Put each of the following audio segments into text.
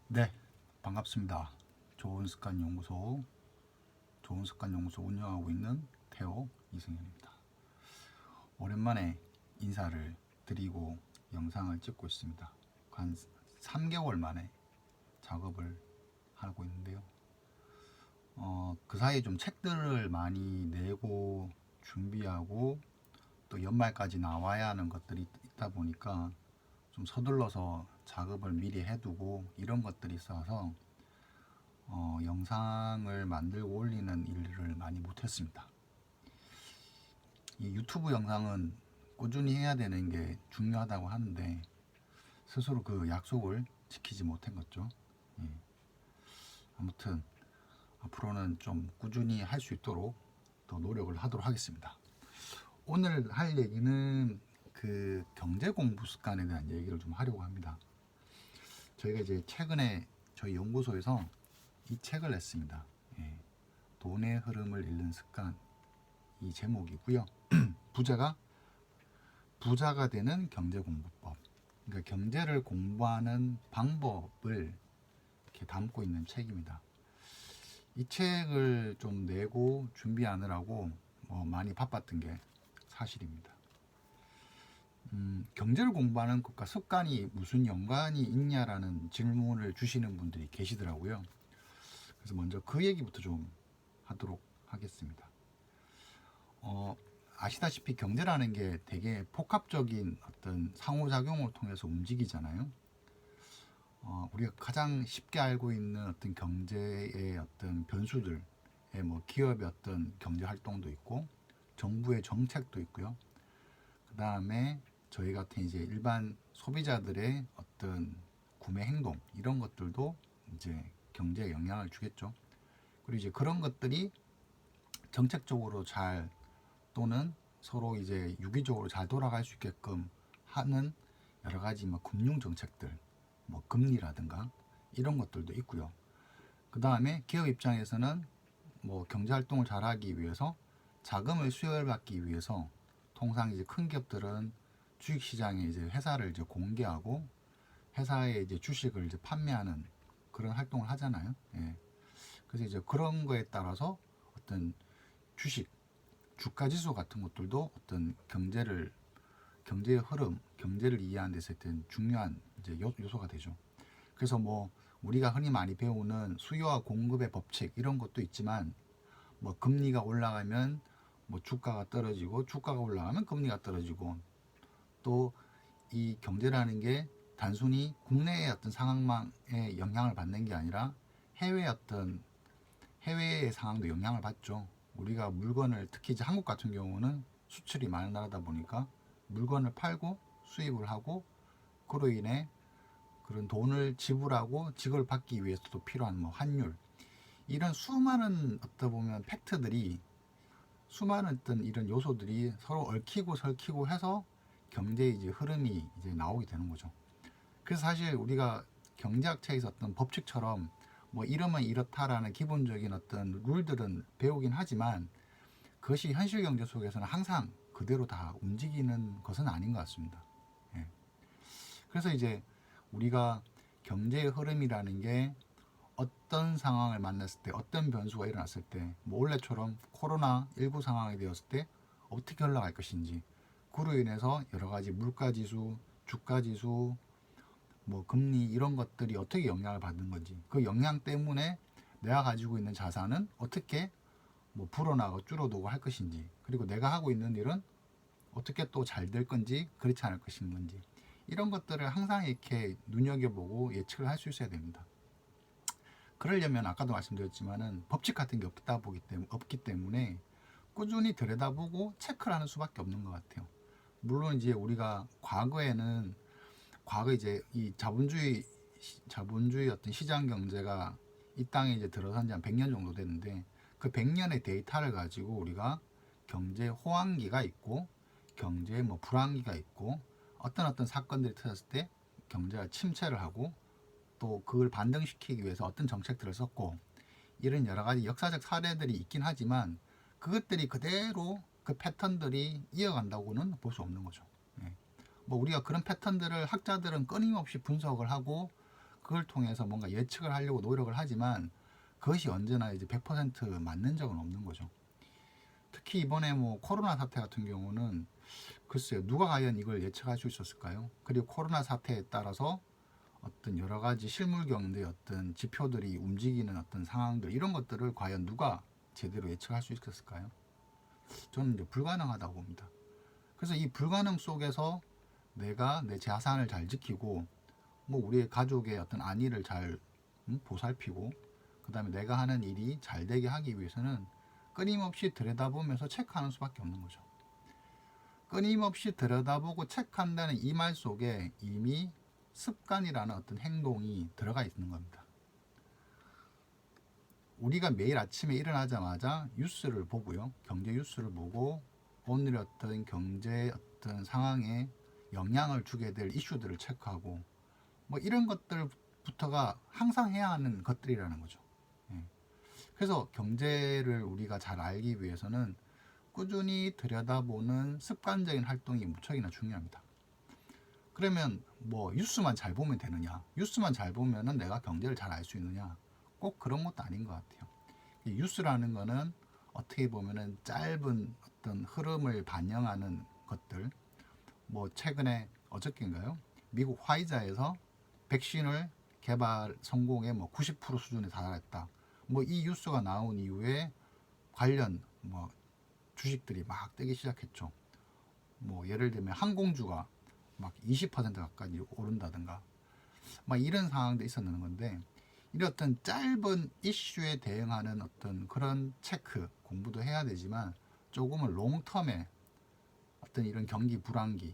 네, 반갑습니다. 좋은 습관 연구소 운영하고 있는 태호 이승현입니다. 오랜만에 인사를 드리고 영상을 찍고 있습니다. 한 3개월 만에 작업을 하고 있는데요. 그 사이에 좀 책들을 많이 내고 준비하고 또 연말까지 나와야 하는 것들이 있다 보니까 좀 서둘러서 작업을 미리 해두고 이런 것들이 있어서 영상을 만들고 올리는 일을 많이 못했습니다. 이 유튜브 영상은 꾸준히 해야 되는 게 중요하다고 하는데 스스로 그 약속을 지키지 못한 거죠. 예. 아무튼 앞으로는 좀 꾸준히 할 수 있도록 더 노력을 하도록 하겠습니다. 오늘 할 얘기는 그 경제 공부 습관에 대한 얘기를 좀 하려고 합니다. 저희가 이제 최근에 저희 연구소에서 이 책을 냈습니다. 예. 돈의 흐름을 읽는 습관, 이 제목이고요. 부자가 되는 경제 공부법. 그러니까 경제를 공부하는 방법을 이렇게 담고 있는 책입니다. 이 책을 좀 내고 준비하느라고 많이 바빴던 게 사실입니다. 경제를 공부하는 것과 습관이 무슨 연관이 있냐라는 질문을 주시는 분들이 계시더라고요. 그래서 먼저 그 얘기부터 좀 하도록 하겠습니다. 아시다시피 경제라는 게 되게 복합적인 어떤 상호작용을 통해서 움직이잖아요. 우리가 가장 쉽게 알고 있는 어떤 경제의 어떤 변수들, 뭐 기업의 어떤 경제 활동도 있고, 정부의 정책도 있고요. 그 다음에 저희 같은 이제 일반 소비자들의 어떤 구매 행동 이런 것들도 이제 경제에 영향을 주겠죠. 그리고 이제 그런 것들이 정책적으로 잘 또는 서로 이제 유기적으로 잘 돌아갈 수 있게끔 하는 여러 가지 뭐 금융 정책들, 뭐 금리라든가 이런 것들도 있고요. 그 다음에 기업 입장에서는 뭐 경제 활동을 잘하기 위해서 자금을 수혈받기 위해서 통상 이제 큰 기업들은 주식시장에 이제 회사를 이제 공개하고 회사의 이제 주식을 이제 판매하는 그런 활동을 하잖아요. 예. 그래서 이제 그런 거에 따라서 어떤 주식, 주가 지수 같은 것들도 어떤 경제의 흐름, 경제를 이해하는 데서 어떤 중요한 이제 요소가 되죠. 그래서 뭐 우리가 흔히 많이 배우는 수요와 공급의 법칙 이런 것도 있지만 뭐 금리가 올라가면 뭐 주가가 떨어지고 주가가 올라가면 금리가 떨어지고 또 이 경제라는 게 단순히 국내의 어떤 상황만에 영향을 받는 게 아니라 해외의 상황도 영향을 받죠. 우리가 물건을 특히 이제 한국 같은 경우는 수출이 많은 나라다 보니까 물건을 팔고 수입을 하고 그로 인해 그런 돈을 지불하고 지급을 받기 위해서도 필요한 뭐 환율 이런 수많은 어떤 보면 팩트들이 수많은 어떤 이런 요소들이 서로 얽히고 설키고 해서 경제의 이제 흐름이 이제 나오게 되는 거죠. 그래서 사실 우리가 경제학자에서 어떤 법칙처럼 뭐 이러면 이렇다라는 기본적인 어떤 룰들은 배우긴 하지만 그것이 현실 경제 속에서는 항상 그대로 다 움직이는 것은 아닌 것 같습니다. 예. 그래서 이제 우리가 경제의 흐름이라는 게 어떤 상황을 만났을 때, 어떤 변수가 일어났을 때, 뭐 올해처럼 코로나19 상황이 되었을 때 어떻게 흘러갈 것인지, 그로 인해서 여러 가지 물가 지수, 주가 지수, 뭐 금리 이런 것들이 어떻게 영향을 받는 건지, 그 영향 때문에 내가 가지고 있는 자산은 어떻게 뭐 불어나고 줄어들고 할 것인지, 그리고 내가 하고 있는 일은 어떻게 또 잘 될 건지, 그렇지 않을 것인지, 이런 것들을 항상 이렇게 눈여겨보고 예측을 할 수 있어야 됩니다. 그러려면 아까도 말씀드렸지만은 법칙 같은 게 없기 때문에 꾸준히 들여다보고 체크를 하는 수밖에 없는 것 같아요. 물론 이제 우리가 과거 이제 이 자본주의 어떤 시장 경제가 이 땅에 이제 들어선 지 한 100년 정도 됐는데 그 100년의 데이터를 가지고 우리가 경제 호황기가 있고 경제 뭐 불황기가 있고 어떤 사건들이 터졌을 때 경제가 침체를 하고 또 그걸 반등시키기 위해서 어떤 정책들을 썼고 이런 여러 가지 역사적 사례들이 있긴 하지만 그것들이 그대로 그 패턴들이 이어간다고는 볼 수 없는 거죠. 예. 뭐 우리가 그런 패턴들을 학자들은 끊임없이 분석을 하고 그걸 통해서 뭔가 예측을 하려고 노력을 하지만 그것이 언제나 이제 100% 맞는 적은 없는 거죠. 특히 이번에 뭐 코로나 사태 같은 경우는 글쎄요, 누가 과연 이걸 예측할 수 있었을까요? 그리고 코로나 사태에 따라서 어떤 여러 가지 실물 경제의 어떤 지표들이 움직이는 어떤 상황들, 이런 것들을 과연 누가 제대로 예측할 수 있었을까요? 저는 이제 불가능하다고 봅니다. 그래서 이 불가능 속에서 내가 내 자산을 잘 지키고 뭐 우리 가족의 어떤 안위를 잘 보살피고 그 다음에 내가 하는 일이 잘 되게 하기 위해서는 끊임없이 들여다보면서 체크하는 수밖에 없는 거죠. 끊임없이 들여다보고 체크한다는 이 말 속에 이미 습관이라는 어떤 행동이 들어가 있는 겁니다. 우리가 매일 아침에 일어나자마자 뉴스를 보고요, 경제 뉴스를 보고 오늘의 어떤 경제 어떤 상황에 영향을 주게 될 이슈들을 체크하고 뭐 이런 것들부터가 항상 해야 하는 것들이라는 거죠. 그래서 경제를 우리가 잘 알기 위해서는 꾸준히 들여다보는 습관적인 활동이 무척이나 중요합니다. 그러면 뭐 뉴스만 잘 보면 되느냐? 뉴스만 잘 보면은 내가 경제를 잘 알 수 있느냐? 꼭 그런 것도 아닌 것 같아요. 이 뉴스라는 거는 어떻게 보면은 짧은 어떤 흐름을 반영하는 것들. 뭐 최근에 어저께인가요? 미국 화이자에서 백신을 개발 성공에 뭐 90% 수준에 달했다. 뭐 이 뉴스가 나온 이후에 관련 뭐 주식들이 막 뜨기 시작했죠. 뭐 예를 들면 항공주가 막 20% 가까이 오른다든가 막 이런 상황도 있었는 건데, 이런 어떤 짧은 이슈에 대응하는 어떤 그런 체크 공부도 해야 되지만 조금은 롱텀에 어떤 이런 경기 불황기,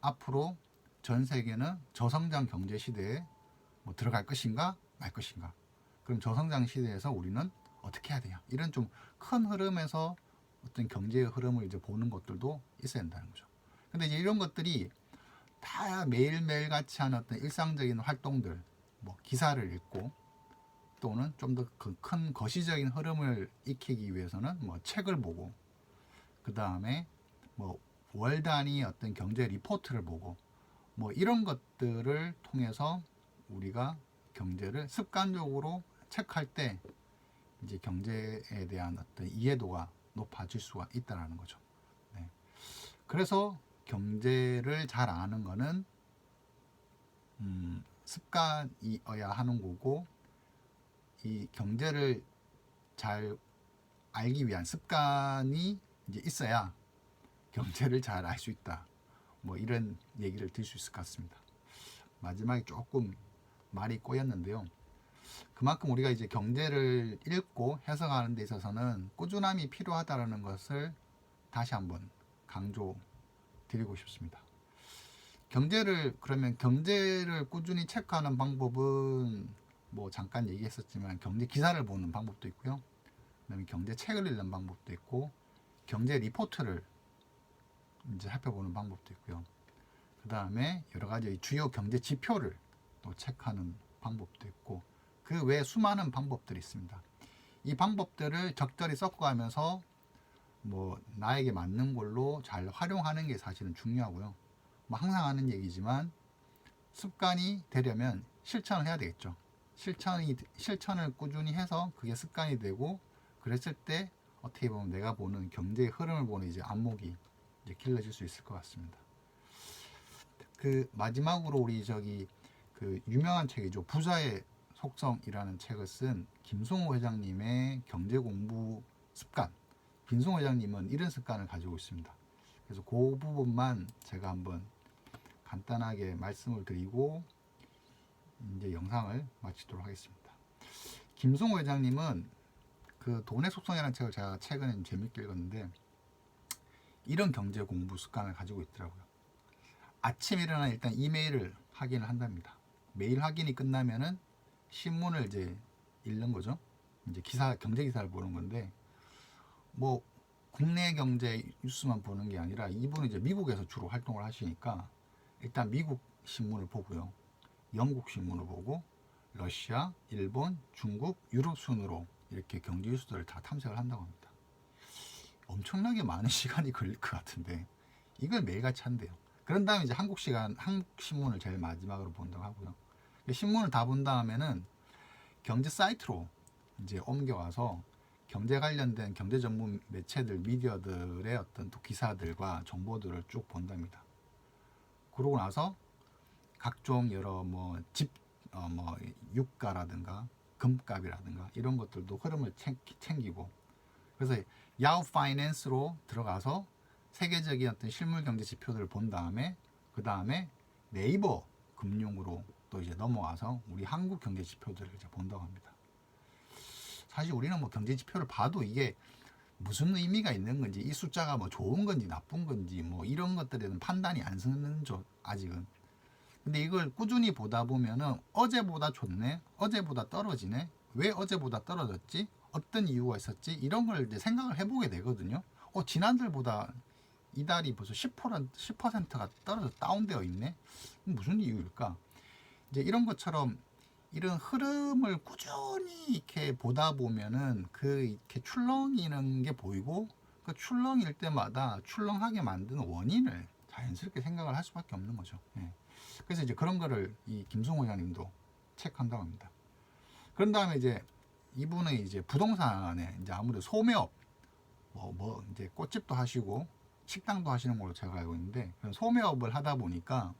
앞으로 전 세계는 저성장 경제 시대에 뭐 들어갈 것인가 말 것인가, 그럼 저성장 시대에서 우리는 어떻게 해야 되냐, 이런 좀 큰 흐름에서 어떤 경제의 흐름을 이제 보는 것들도 있어야 된다는 거죠. 근데 이제 이런 것들이 다 매일매일 같이 하는 어떤 일상적인 활동들, 뭐 기사를 읽고 또는 좀 더 큰 거시적인 흐름을 익히기 위해서는 뭐 책을 보고 그 다음에 뭐 월 단위 어떤 경제 리포트를 보고 뭐 이런 것들을 통해서 우리가 경제를 습관적으로 체크할 때 이제 경제에 대한 어떤 이해도가 높아질 수가 있다는 거죠. 네. 그래서 경제를 잘 아는 거는 습관이어야 하는 거고, 이 경제를 잘 알기 위한 습관이 이제 있어야 경제를 잘 알 수 있다. 뭐 이런 얘기를 드릴 수 있을 것 같습니다. 마지막에 조금 말이 꼬였는데요. 그만큼 우리가 이제 경제를 읽고 해석하는 데 있어서는 꾸준함이 필요하다는 것을 다시 한번 강조 드리고 싶습니다. 그러면 경제를 꾸준히 체크하는 방법은 뭐 잠깐 얘기했었지만 경제 기사를 보는 방법도 있고요. 그다음에 경제 책을 읽는 방법도 있고, 경제 리포트를 이제 살펴보는 방법도 있고요. 그 다음에 여러 가지 주요 경제 지표를 또 체크하는 방법도 있고, 그 외에 수많은 방법들이 있습니다. 이 방법들을 적절히 섞어가면서 뭐 나에게 맞는 걸로 잘 활용하는 게 사실은 중요하고요. 뭐 항상 하는 얘기지만 습관이 되려면 실천을 해야 되겠죠. 실천을 꾸준히 해서 그게 습관이 되고, 그랬을 때 어떻게 보면 내가 보는 경제의 흐름을 보는 이제 안목이 이제 길러질 수 있을 것 같습니다. 그 마지막으로 우리 그 유명한 책이죠. 부자의 속성이라는 책을 쓴 김성호 회장님의 경제 공부 습관. 김성호 회장님은 이런 습관을 가지고 있습니다. 그래서 그 부분만 제가 한번 간단하게 말씀을 드리고 이제 영상을 마치도록 하겠습니다. 김성호 회장님은 그 돈의 속성이라는 책을 제가 최근에 재밌게 읽었는데, 이런 경제 공부 습관을 가지고 있더라고요. 아침에 일어나 일단 이메일을 확인을 한답니다. 메일 확인이 끝나면은 신문을 이제 읽는 거죠. 이제 경제 기사를 보는 건데, 뭐 국내 경제 뉴스만 보는 게 아니라 이분은 이제 미국에서 주로 활동을 하시니까 일단 미국 신문을 보고요, 영국 신문을 보고 러시아, 일본, 중국, 유럽 순으로 이렇게 경제 뉴스들을 다 탐색을 한다고 합니다. 엄청나게 많은 시간이 걸릴 것 같은데 이걸 매일같이 한대요. 그런 다음에 이제 한국 신문을 제일 마지막으로 본다고 하고요. 신문을 다 본 다음에는 경제 사이트로 이제 옮겨가서 경제 관련된 경제 전문 매체들, 미디어들의 어떤 또 기사들과 정보들을 쭉 본답니다. 그러고 나서 각종 여러 뭐 뭐 유가라든가 금값이라든가 이런 것들도 흐름을 챙기고, 그래서 야후 파이낸스로 들어가서 세계적인 어떤 실물 경제 지표들을 본 다음에 그 다음에 네이버 금융으로 또 이제 넘어와서 우리 한국 경제 지표들을 이제 본다고 합니다. 사실 우리는 뭐 경제 지표를 봐도 이게 무슨 의미가 있는 건지, 이 숫자가 뭐 좋은 건지 나쁜 건지 뭐 이런 것들에 대한 판단이 안 서는죠, 아직은. 근데 이걸 꾸준히 보다 보면은 어제보다 좋네, 어제보다 떨어지네, 왜 어제보다 떨어졌지, 어떤 이유가 있었지, 이런 걸 이제 생각을 해보게 되거든요. 지난달보다 이달이 벌써 10%가 떨어져 다운되어 있네, 무슨 이유일까? 이제 이런 것처럼 이런 흐름을 꾸준히 이렇게 보다 보면은 이렇게 출렁이는 게 보이고, 그 출렁일 때마다 출렁하게 만드는 원인을 자연스럽게 생각을 할 수밖에 없는 거죠. 예. 그래서 이제 그런 거를 이 김성호 회장님도 체크한다고 합니다. 그런 다음에 이제 이분은 이제 부동산에 이제 아무래도 소매업, 이제 꽃집도 하시고 식당도 하시는 걸로 제가 알고 있는데, 소매업을 하다 보니까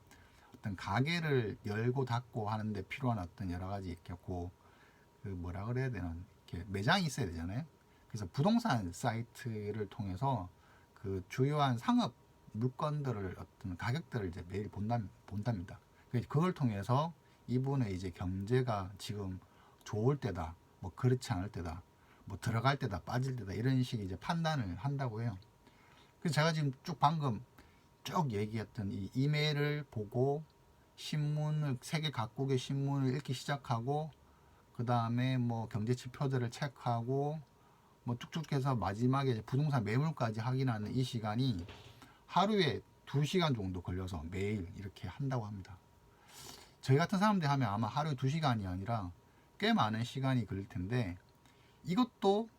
어떤 가게를 열고 닫고 하는데 필요한 어떤 여러 가지 이렇게 그 뭐라 그래야 되나, 이렇게 매장이 있어야 되잖아요. 그래서 부동산 사이트를 통해서 그 주요한 상업 물건들을 어떤 가격들을 이제 매일 본답니다. 그걸 통해서 이분의 이제 경제가 지금 좋을 때다, 뭐 그렇지 않을 때다, 뭐 들어갈 때다, 빠질 때다, 이런 식의 이제 판단을 한다고 해요. 그래서 제가 지금 쭉 방금 쭉 얘기했던 이 이메일을 보고 신문을, 세계 각국의 신문을 읽기 시작하고, 그 다음에 뭐 경제 지표들을 체크하고 뭐 쭉쭉 해서 마지막에 부동산 매물까지 확인하는 이 시간이 하루에 2시간 정도 걸려서 매일 이렇게 한다고 합니다. 저희 같은 사람들이 하면 아마 하루에 2시간이 아니라 꽤 많은 시간이 걸릴 텐데, 이것도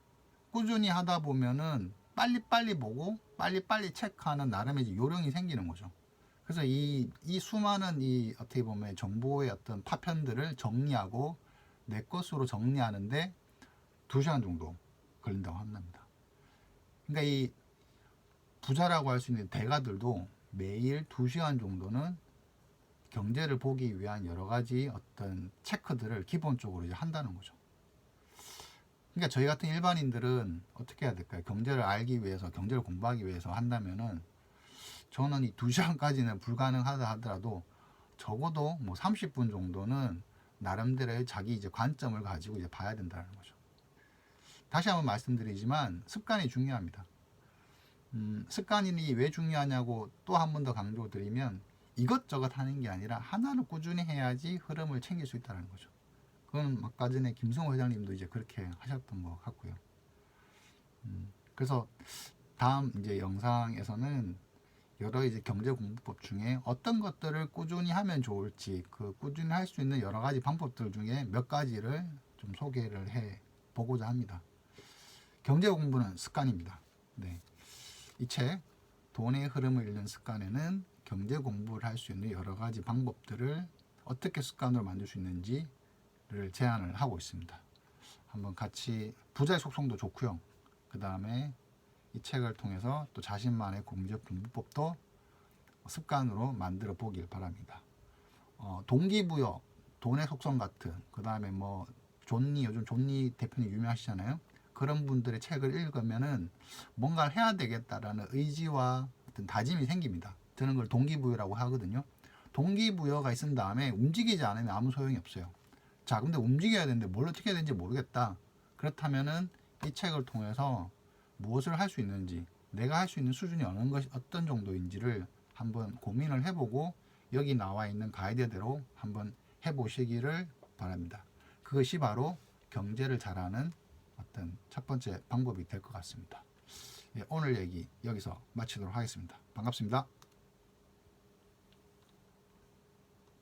꾸준히 하다 보면은 빨리빨리 보고 빨리빨리 체크하는 나름의 요령이 생기는 거죠. 그래서 이 수많은 이 어떻게 보면 정보의 어떤 파편들을 정리하고 내 것으로 정리하는데 2시간 정도 걸린다고 합니다. 그러니까 이 부자라고 할 수 있는 대가들도 매일 2시간 정도는 경제를 보기 위한 여러 가지 어떤 체크들을 기본적으로 이제 한다는 거죠. 그러니까 저희 같은 일반인들은 어떻게 해야 될까요? 경제를 알기 위해서, 경제를 공부하기 위해서 한다면은, 저는 이 2시간까지는 불가능하다 하더라도 적어도 뭐 30분 정도는 나름대로의 자기 이제 관점을 가지고 이제 봐야 된다는 거죠. 다시 한번 말씀드리지만 습관이 중요합니다. 습관이 왜 중요하냐고 또 한 번 더 강조드리면, 이것저것 하는 게 아니라 하나를 꾸준히 해야지 흐름을 챙길 수 있다는 거죠. 그건 아까 전에 김성호 회장님도 이제 그렇게 하셨던 것 같고요. 그래서 다음 이제 영상에서는 여러 이제 경제 공부법 중에 어떤 것들을 꾸준히 하면 좋을지, 그 꾸준히 할 수 있는 여러 가지 방법들 중에 몇 가지를 좀 소개를 해 보고자 합니다. 경제 공부는 습관입니다. 네. 이 책 돈의 흐름을 읽는 습관에는 경제 공부를 할 수 있는 여러 가지 방법들을 어떻게 습관으로 만들 수 있는지를 제안을 하고 있습니다. 한번 같이, 부자의 속성도 좋고요. 그 다음에 이 책을 통해서 또 자신만의 경제 공부법도 습관으로 만들어 보길 바랍니다. 동기부여, 돈의 속성 같은, 그 다음에 뭐 요즘 존니 대표님 유명하시잖아요. 그런 분들의 책을 읽으면은 뭔가를 해야 되겠다라는 의지와 어떤 다짐이 생깁니다. 저는 그걸 동기부여라고 하거든요. 동기부여가 있은 다음에 움직이지 않으면 아무 소용이 없어요. 자, 근데 움직여야 되는데 뭘 어떻게 해야 되는지 모르겠다. 그렇다면은 이 책을 통해서 무엇을 할 수 있는지, 내가 할 수 있는 수준이 어떤 정도인지를 한번 고민을 해보고 여기 나와 있는 가이드대로 한번 해보시기를 바랍니다. 그것이 바로 경제를 잘하는 어떤 첫 번째 방법이 될 것 같습니다. 오늘 얘기 여기서 마치도록 하겠습니다. 반갑습니다.